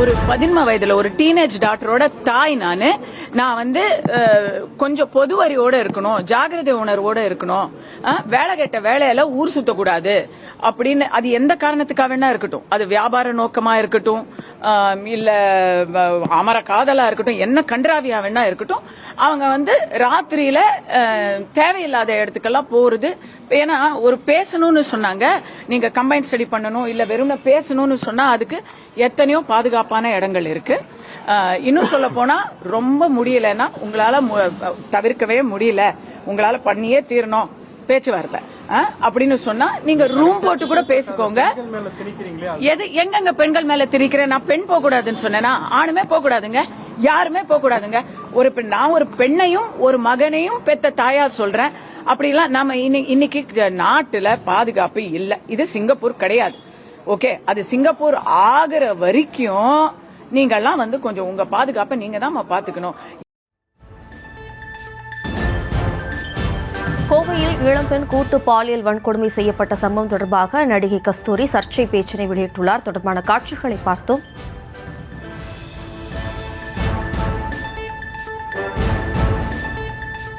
ஒரு 13 வயதுல ஒரு டீனேஜ் டாக்டரோட தாய் நான் வந்து கொஞ்சம் பொதுவறியோட இருக்கணும், ஜாகிரதை உணர்வோட இருக்கணும், வேலை கெட்ட வேலையில ஊர் சுத்தக்கூடாது அப்படின்னு. அது எந்த காரணத்துக்காக வேணா இருக்கட்டும், அது வியாபார நோக்கமா இருக்கட்டும், இல்ல அமர காதலா இருக்கட்டும், என்ன கன்றாவியா வேணா இருக்கட்டும், அவங்க வந்து ராத்திரியில தேவையில்லாத இடத்துக்கெல்லாம் போறது. ஏன்னா ஒரு பேசணும்னு சொன்னாங்க, நீங்க கம்பைன் ஸ்டடி பண்ணணும் இல்ல வெறும் பேசணும்னு சொன்னா அதுக்கு எத்தனையோ பாதுகாப்பான இடங்கள் இருக்கு. இன்னும் சொல்ல போனா ரொம்ப முடியலன்னா உங்களால தவிர்க்கவே முடியல, உங்களால பண்ணியே தீரணும் பேச்சுவார்த்தை அப்படின்னு சொன்னா நீங்க ரூம் போட்டு கூட பேசிக்கோங்க. எது எங்க பெண்கள் மேல திரிக்கிறேன்? நான் பெண் போக கூடாதுன்னு சொன்னேன்னா ஆணுமே போக கூடாதுங்க, யாருமே போக கூடாதுங்க. நான் ஒரு பெண்ணையும் ஒரு மகனையும் பெத்த தாயா சொல்றேன். அப்படிலாம் நாம இன்னைக்கு நாட்டுல பாதுகாப்பு இல்ல. இது சிங்கப்பூர் கிடையாது. ஓகே, அது சிங்கப்பூர் ஆகிற வரைக்கும் நீங்கெல்லாம் வந்து கொஞ்சம் உங்க பாதுகாப்பை நீங்க தான் பாத்துக்கணும். கோவையில் இளம்பெண் கூட்டு பாலியல் வன்கொடுமை செய்யப்பட்ட சம்பவம் தொடர்பாக நடிகை கஸ்தூரி சர்ச்சை பேச்சினை வெளியிட்டுள்ளார். தொடர்பான காட்சிகளை பார்த்தோம்.